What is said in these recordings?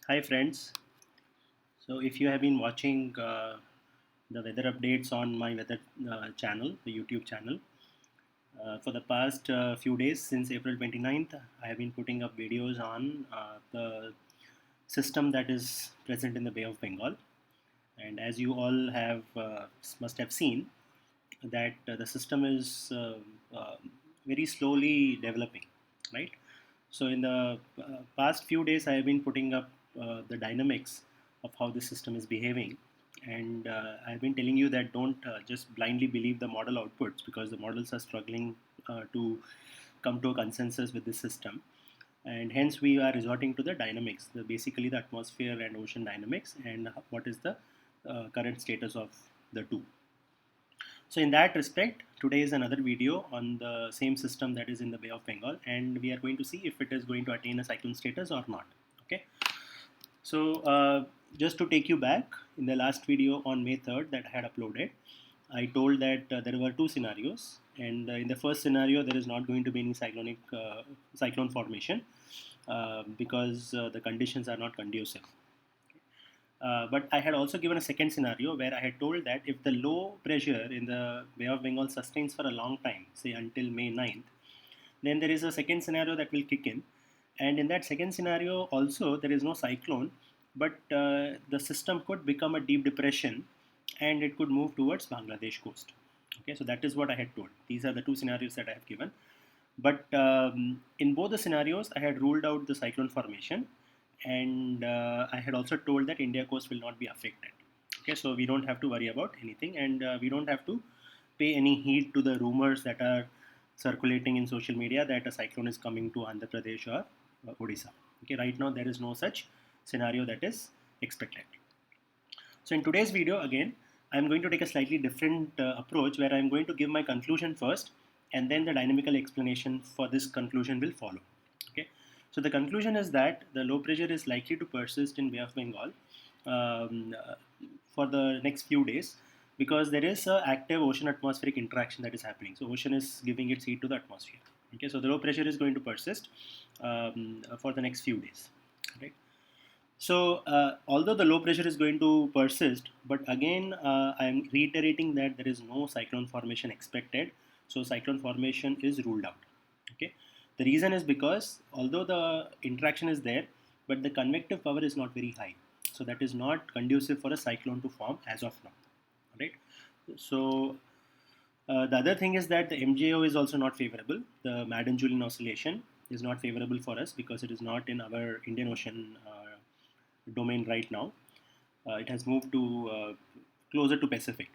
Hi friends. So if you have been watching the weather updates on my weather channel, the YouTube channel, for the past few days since April 29th, I have been putting up videos on the system that is present in the Bay of Bengal. And as you all have must have seen, that the system is uh, very slowly developing, right? So in the past few days, I have been putting up the dynamics of how the system is behaving, and I've been telling you that don't just blindly believe the model outputs because the models are struggling to come to a consensus with this system, and hence we are resorting to the dynamics, basically the atmosphere and ocean dynamics, and what is the current status of the two. So in that respect, today is another video on the same system that is in the Bay of Bengal, and we are going to see if it is going to attain a cyclone status or not. Okay. So just to take you back, in the last video on May 3rd that I had uploaded, I told that there were two scenarios, and in the first scenario there is not going to be any cyclone formation because the conditions are not conducive. But I had also given a second scenario where I had told that if the low pressure in the Bay of Bengal sustains for a long time, say until May 9th, then there is a second scenario that will kick in. And in that second scenario, also, there is no cyclone, but the system could become a deep depression and it could move towards Bangladesh coast. Okay, so that is what I had told. These are the two scenarios that I have given. But in both the scenarios, I had ruled out the cyclone formation, and I had also told that India coast will not be affected. Okay, so we don't have to worry about anything, and we don't have to pay any heed to the rumors that are circulating in social media that a cyclone is coming to Andhra Pradesh or Odisha. Okay, right now there is no such scenario that is expected. So in today's video, again, I'm going to take a slightly different approach where I'm going to give my conclusion first, and then the dynamical explanation for this conclusion will follow. Okay. So the conclusion is that the low pressure is likely to persist in Bay of Bengal um, uh, for the next few days because there is a active ocean atmospheric interaction that is happening. So ocean is giving its heat to the atmosphere. Okay. So the low pressure is going to persist for the next few days. Right. So, although the low pressure is going to persist, but again, I am reiterating that there is no cyclone formation expected. So, cyclone formation is ruled out. Okay. The reason is because although the interaction is there, but the convective power is not very high. So, that is not conducive for a cyclone to form as of now. Right. So, the other thing is that the MJO is also not favorable. The Madden-Julian oscillation is not favorable for us because it is not in our Indian Ocean domain right now. It has moved to closer to Pacific.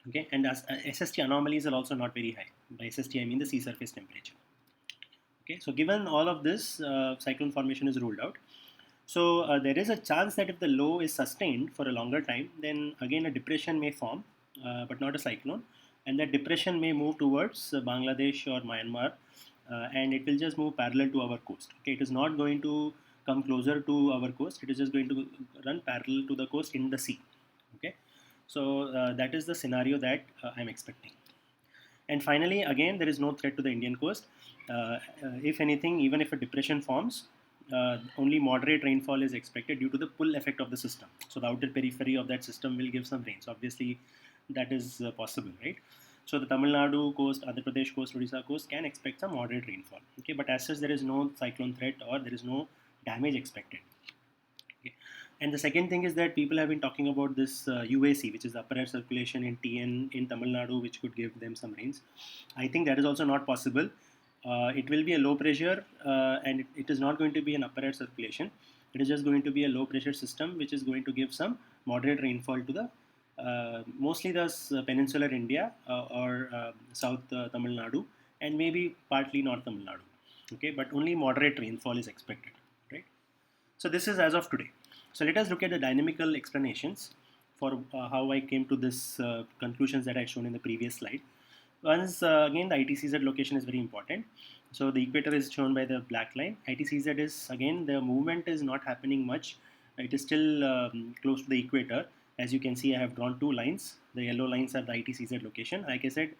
Okay, and as SST anomalies are also not very high. By SST, I mean the sea surface temperature. Okay, so given all of this, cyclone formation is ruled out. So there is a chance that if the low is sustained for a longer time, then again a depression may form, but not a cyclone, and that depression may move towards Bangladesh or Myanmar, and it will just move parallel to our coast. Okay, it is not going to come closer to our coast. It is just going to run parallel to the coast in the sea. Okay, so that is the scenario that I'm expecting. And finally, again, there is no threat to the Indian coast. If anything, even if a depression forms, only moderate rainfall is expected due to the pull effect of the system. So the outer periphery of that system will give some rain. So obviously, that is possible, right? So the Tamil Nadu coast, Andhra Pradesh coast, Odisha coast can expect some moderate rainfall. Okay, but as such, there is no cyclone threat or there is no damage expected. Okay. And the second thing is that people have been talking about this UAC, which is the upper air circulation in TN in Tamil Nadu, which could give them some rains. I think that is also not possible. It will be a low pressure, and it is not going to be an upper air circulation. It is just going to be a low pressure system, which is going to give some moderate rainfall to the mostly the peninsular India or South Tamil Nadu, and maybe partly North Tamil Nadu. Okay, but only moderate rainfall is expected, right? So this is as of today. So let us look at the dynamical explanations for how I came to this conclusions that I shown in the previous slide. Once again, the ITCZ location is very important. So the equator is shown by the black line. ITCZ is again the movement is not happening much. It is still close to the equator. As you can see, I have drawn two lines. The yellow lines are the ITCZ location. Like I said,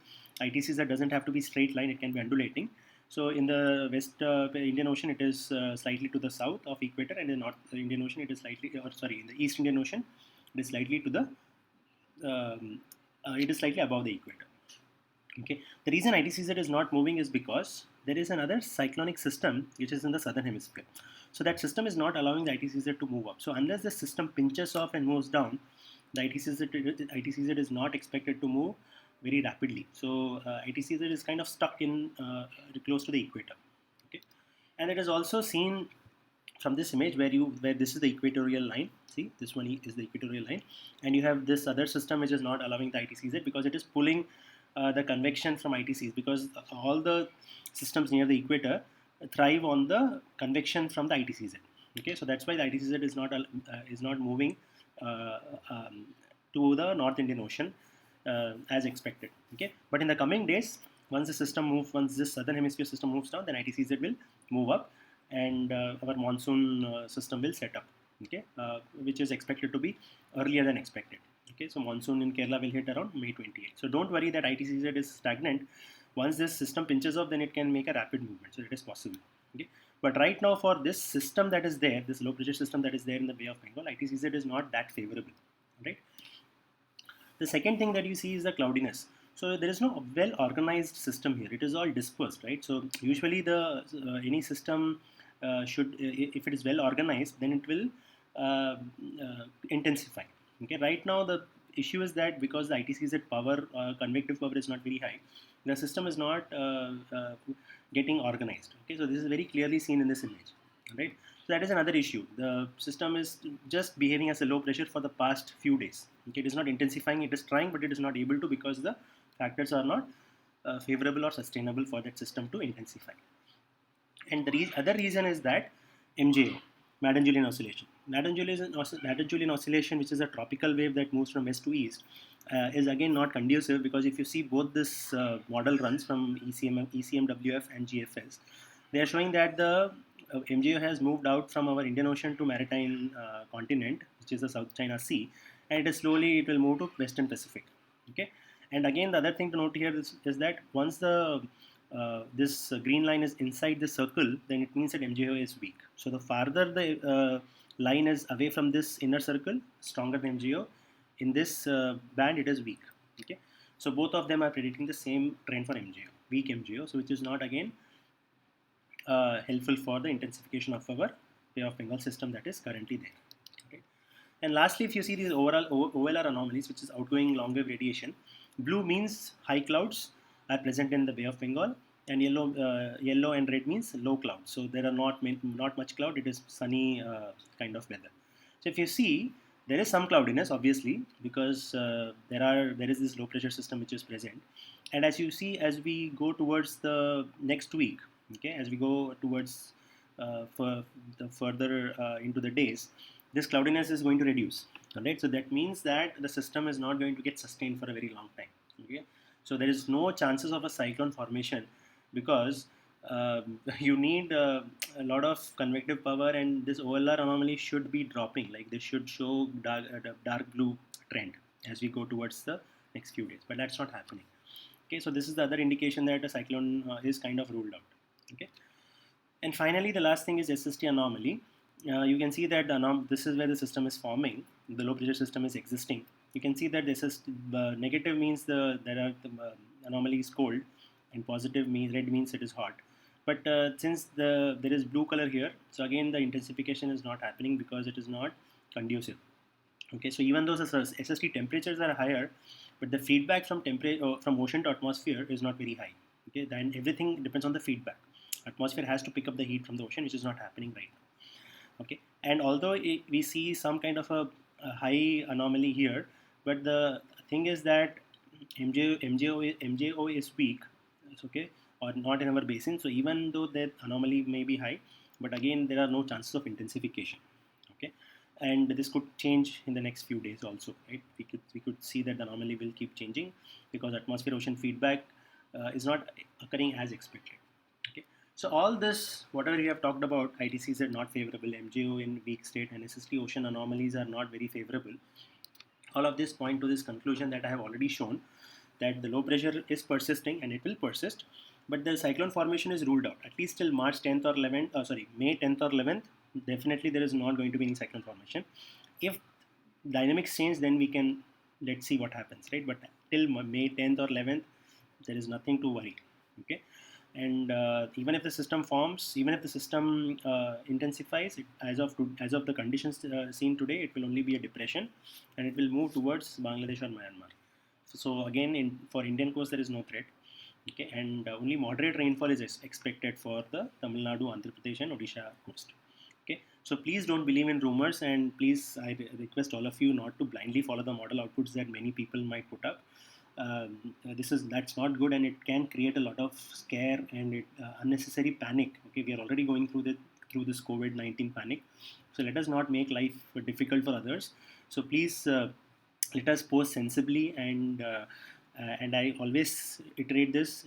ITCZ doesn't have to be straight line. It can be undulating. So in the West Indian Ocean, it is slightly to the south of equator, and in the North Indian Ocean, it is slightly, or sorry, in the East Indian Ocean, it is slightly to the, it is slightly above the equator. Okay, the reason ITCZ is not moving is because there is another cyclonic system which is in the southern hemisphere. So that system is not allowing the ITCZ to move up. So unless the system pinches off and moves down, the ITCZ is not expected to move very rapidly. So ITCZ is kind of stuck in close to the equator. Okay, and it is also seen from this image where this is the equatorial line. See, this one is the equatorial line, and you have this other system which is not allowing the ITCZ because it is pulling the convection from ITCs, because all the systems near the equator thrive on the convection from the ITCZ. Okay, so that's why the ITCZ is not moving uh, um, to the North Indian Ocean as expected. Okay, but in the coming days, once this southern hemisphere system moves down, then ITCZ will move up, and our monsoon system will set up. Okay, which is expected to be earlier than expected. Okay, so monsoon in Kerala will hit around May 28. So don't worry that ITCZ is stagnant. Once this system pinches off, then it can make a rapid movement. So it is possible. Okay, but right now for this system that is there, this low pressure system that is there in the Bay of Bengal, ITCZ is not that favorable. Right. The second thing that you see is the cloudiness. So there is no well organized system here. It is all dispersed, right? So usually the any system if it is well organized, then it will intensify. Okay, right now the issue is that because the ITCZ power, convective power is not very high, the system is not getting organized. Okay, so this is very clearly seen in this image, right? So that is another issue. The system is just behaving as a low pressure for the past few days. Okay, it is not intensifying. It is trying, but it is not able to because the factors are not favorable or sustainable for that system to intensify. And the other reason is that MJO, Madden-Julian oscillation. Madden-Julian oscillation, which is a tropical wave that moves from west to east, is again not conducive, because if you see both this model runs from ECMWF and GFS, they are showing that the MJO has moved out from our Indian Ocean to maritime continent, which is the South China Sea, and it will move to Western Pacific. Okay, and again the other thing to note here is that once the this green line is inside the circle, then it means that MJO is weak. So the farther the line is away from this inner circle, stronger the MJO. In this band, it is weak. Okay, so both of them are predicting the same trend for MJO, weak MJO. So which is not again helpful for the intensification of our Bay of Bengal system that is currently there. Okay. And lastly, if you see these overall OLR anomalies, which is outgoing long wave radiation, blue means high clouds are present in the Bay of Bengal, and yellow and red means low clouds. So there are not much cloud. It is sunny kind of weather. So if you see, there is some cloudiness, obviously, because there is this low pressure system which is present. And as you see, as we go towards the next week, okay, as we go towards for the further into the days, this cloudiness is going to reduce. Right, so that means that the system is not going to get sustained for a very long time. Okay, so there is no chances of a cyclone formation, because you need a lot of convective power, and this OLR anomaly should be dropping. Like this should show dark blue trend as we go towards the next few days, but that's not happening. Okay, so this is the other indication that a cyclone is kind of ruled out. Okay, and finally the last thing is SST anomaly. You can see that this is where the system is forming. The low pressure system is existing. You can see that this is negative means there are the anomaly is cold, and positive means red means it is hot. But since there is blue color here, so again the intensification is not happening because it is not conducive. Okay, so even though the SST temperatures are higher, but the feedback from from ocean to atmosphere is not very high. Okay, then everything depends on the feedback. Atmosphere has to pick up the heat from the ocean, which is not happening right now. Okay, and although we see some kind of a high anomaly here, but the thing is that MJO is weak. It's okay, or not in our basin. So even though that anomaly may be high, but again there are no chances of intensification. Okay, and this could change in the next few days also. Right, we could see that the anomaly will keep changing because atmosphere ocean feedback is not occurring as expected. Okay, so all this, whatever we have talked about, ITCs are not favorable, MJO in weak state, and SST ocean anomalies are not very favorable. All of this point to this conclusion that I have already shown, that the low pressure is persisting and it will persist. but the cyclone formation is ruled out at least till March 10th or 11th. May 10th or 11th. Definitely, there is not going to be any cyclone formation. If dynamics change, then we can, let's see what happens, right? But till May 10th or 11th, there is nothing to worry. Okay, and even if the system forms, even if the system intensifies, as of the conditions seen today, it will only be a depression, and it will move towards Bangladesh or Myanmar. So again, for Indian coast, there is no threat. Okay, and only moderate rainfall is expected for the Tamil Nadu, Andhra Pradesh, and Odisha coast. Okay, so please don't believe in rumors, and please, I request all of you not to blindly follow the model outputs that many people might put up. That's not good, and it can create a lot of scare and unnecessary panic. Okay, we are already going through this COVID-19 panic, so let us not make life difficult for others. So please, let us post sensibly, and I always iterate this: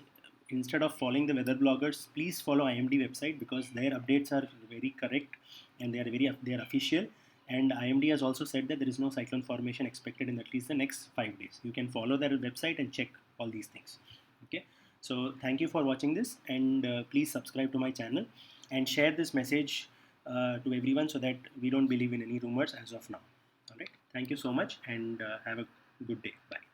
instead of following the weather bloggers, please follow IMD website, because their updates are very correct, and they are official. And IMD has also said that there is no cyclone formation expected in at least the next 5 days. You can follow their website and check all these things. Okay, so thank you for watching this, and please subscribe to my channel and share this message to everyone, so that we don't believe in any rumors as of now. All right, thank you so much, and have a good day. Bye.